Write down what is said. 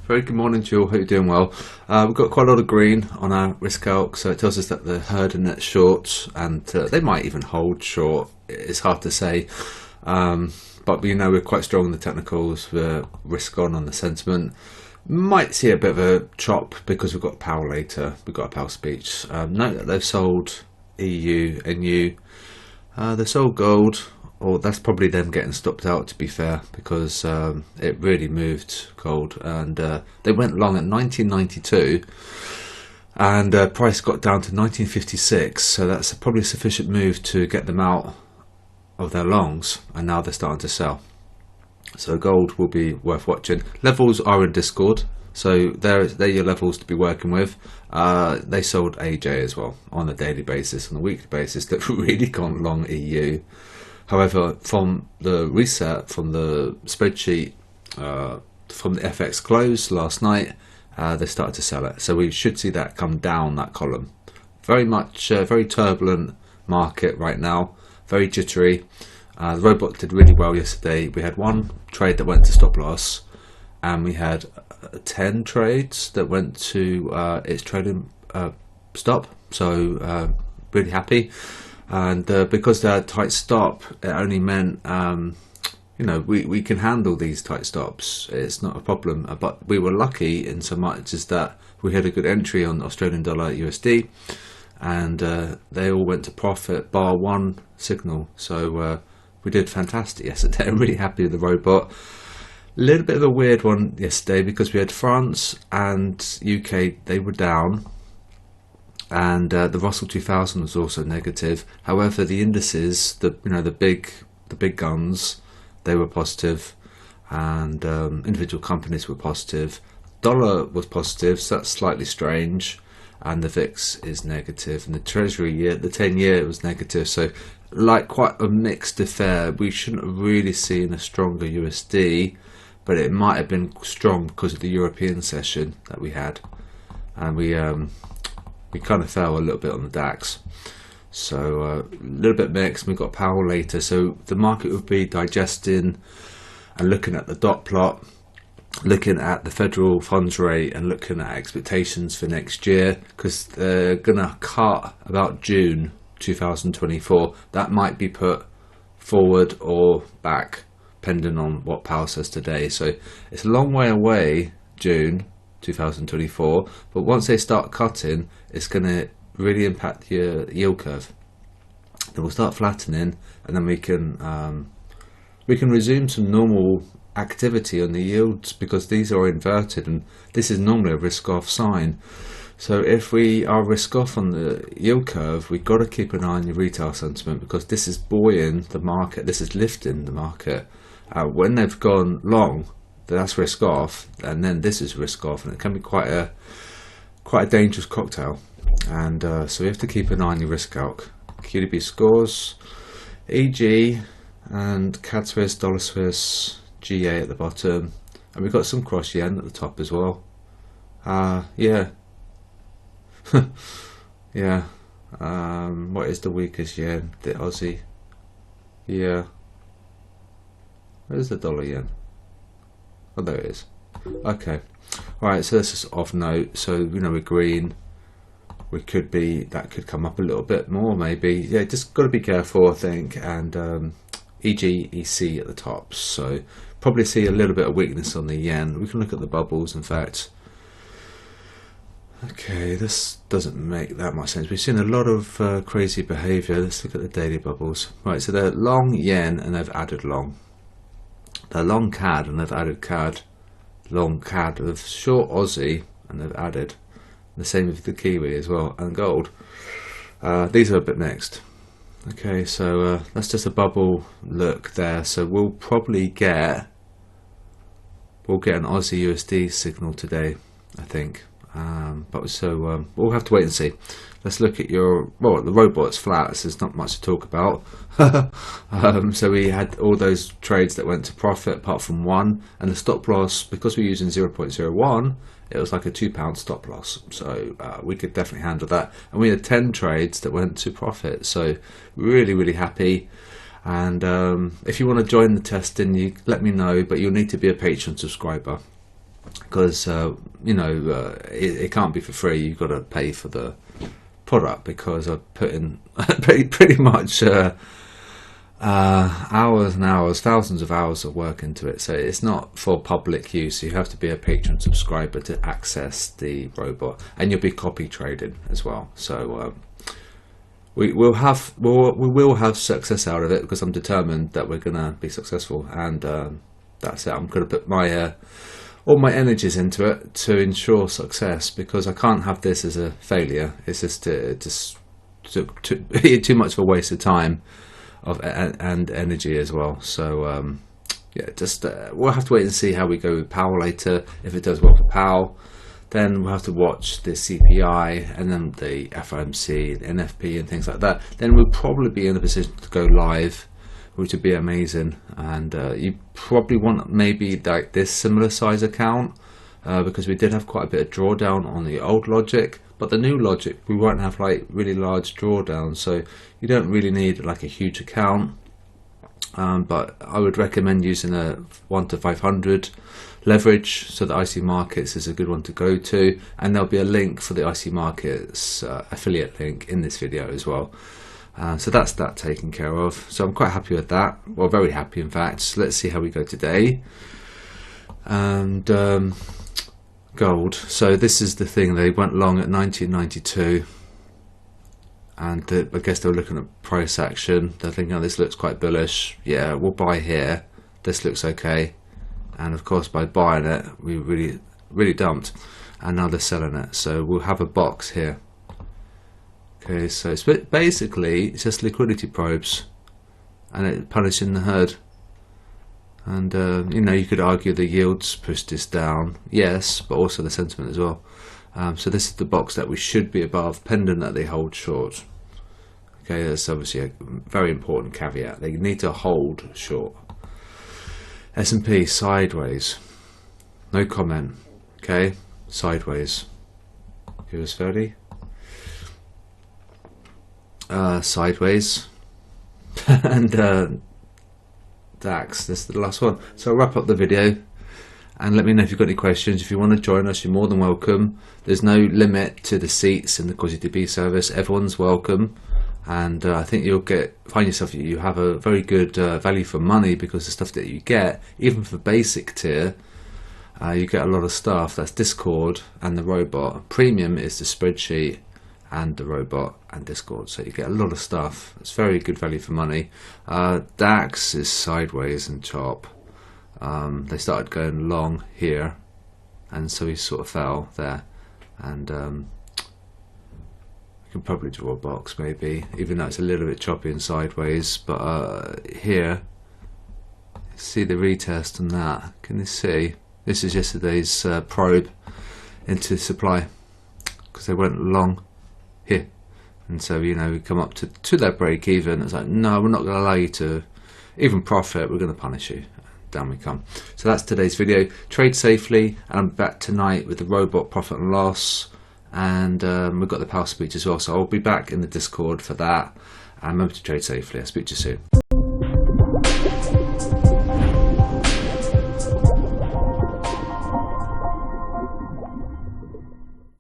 Very good morning to you all. Hope you're doing well. We've got quite a lot of green on our risk calc, so it tells us that the herd are net short, and they might even hold short. It's hard to say, but we know we're quite strong in the technicals. We're risk on the sentiment. Might see a bit of a chop because we've got Powell later. We've got a Powell speech. Note that they've sold EU, NU. They sold gold. Or that's probably them getting stopped out, to be fair, because it really moved gold, and they went long at 1992, and price got down to 1956. So that's probably a sufficient move to get them out of their longs, and now they're starting to sell. So gold will be worth watching. Levels are in Discord, so they're your levels to be working with. They sold AJ as well on a daily basis, on a weekly basis. They've really gone long EU. However, from the reset, from the spreadsheet, from the FX close last night, they started to sell it. So we should see that come down, that column. Very much, very turbulent market right now, very jittery. The robot did really well yesterday. We had one trade that went to stop loss, and we had 10 trades that went to its trading stop. So really happy. And because they're tight stop, it only meant we can handle these tight stops. It's not a problem. But we were lucky in so much as that we had a good entry on Australian dollar USD, and they all went to profit bar one signal. So we did fantastic yesterday. I'm really happy with the robot. A little bit of a weird one yesterday because we had France and UK. They were down. And the Russell 2000 was also negative. However, the indices, the big guns, they were positive, and individual companies were positive. Dollar was positive, so that's slightly strange, and the VIX is negative, and the Treasury year, the 10-year, was negative. So, like quite a mixed affair. We shouldn't have really seen a stronger USD, but it might have been strong because of the European session that we had, and we kind of fell a little bit on the DAX, so a little bit mixed. We've got Powell later, so the market would be digesting and looking at the dot plot, looking at the federal funds rate, and looking at expectations for next year, because they're gonna cut about June 2024. That might be put forward or back, depending on what Powell says today. So it's a long way away, June 2024, but once they start cutting, it's going to really impact your yield curve. Then we'll start flattening, and then we can resume some normal activity on the yields, because these are inverted, and this is normally a risk off sign. So if we are risk off on the yield curve, we've got to keep an eye on your retail sentiment, because this is buoying the market, this is lifting the market. When they've gone long, that's risk off, and then this is risk off, and it can be quite a dangerous cocktail. And so we have to keep an eye on your risk calc. QDB scores, EG and CAD Swiss, Dollar Swiss, GA at the bottom, and we've got some cross yen at the top as well. Yeah. Yeah. What is the weakest yen? The Aussie. Yeah. Where's the dollar yen? Oh, there it is. Okay. Alright, so this is off note. So, we're green. That could come up a little bit more, maybe. Yeah, just got to be careful, I think. And EG, EC at the top. So, probably see a little bit of weakness on the yen. We can look at the bubbles, in fact. Okay, this doesn't make that much sense. We've seen a lot of crazy behaviour. Let's look at the daily bubbles. Right, so they're long yen, and they've added long. They're long CAD, and they've added CAD, long CAD, with short Aussie, and they've added the same with the Kiwi as well, and gold. These are a bit mixed. Okay, so that's just a bubble look there. So we'll probably get an Aussie USD signal today, I think. We'll have to wait and see. Let's look at the robot's flat, so there's not much to talk about. So we had all those trades that went to profit apart from one, and the stop loss, because we're using 0.01, it was like a £2 stop loss, so we could definitely handle that. And we had 10 trades that went to profit, so really happy. And if you want to join the testing, you let me know, but you'll need to be a Patreon subscriber. because it can't be for free. You've got to pay for the product, because I've put in pretty much hours and hours, thousands of hours of work into it. So it's not for public use. You have to be a patron subscriber to access the robot, and you'll be copy trading as well. So we will have success out of it, because I'm determined that we're going to be successful, and that's it. I'm going to put my all my energies into it to ensure success, because I can't have this as a failure. It's just too much of a waste of time and energy as well. So yeah, just we'll have to wait and see how we go with Powell later. If it does well for Powell, then we'll have to watch the CPI and then the FOMC, the NFP and things like that. Then we'll probably be in a position to go live, which would be amazing. And you probably want maybe like this similar size account, because we did have quite a bit of drawdown on the old logic, but the new logic we won't have like really large drawdowns, so you don't really need like a huge account. But I would recommend using a 1 to 500 leverage, so the IC Markets is a good one to go to, and there'll be a link for the IC Markets affiliate link in this video as well. So that's that taken care of. So I'm quite happy with that. Well, very happy in fact. So let's see how we go today. And gold. So this is the thing. They went long at 1992, and I guess they were looking at price action. They're thinking, oh, this looks quite bullish. Yeah, we'll buy here. This looks okay. And of course, by buying it, we really dumped. And now they're selling it. So we'll have a box here. Okay, so it's basically it's just liquidity probes, and it punishing the herd. And you could argue the yields pushed this down, yes, but also the sentiment as well. So this is the box that we should be above, pending that they hold short. Okay, that's obviously a very important caveat. They need to hold short. S&P sideways, no comment. Okay, sideways. US 30. Sideways. And DAX, this is the last one. So I'll wrap up the video, and let me know if you've got any questions. If you want to join us, you're more than welcome. There's no limit to the seats in the QDB service. Everyone's welcome, and I think you'll find yourself you have a very good value for money, because the stuff that you get, even for basic tier, you get a lot of stuff. That's Discord and the robot. Premium is the spreadsheet and the robot and Discord, so you get a lot of stuff. It's very good value for money. DAX is sideways and chop. They started going long here, and so he sort of fell there, and I can probably draw a box maybe, even though it's a little bit choppy and sideways. But here, see the retest on that. Can you see? This is yesterday's probe into supply, because they went long here, and so we come up to that break even. It's like, no, we're not going to allow you to even profit, we're going to punish you. Down we come. So that's today's video. Trade safely, and I'm back tonight with the robot profit and loss, and we've got the Powell speech as well, so I'll be back in the Discord for that. And remember to trade safely. I'll speak to you soon.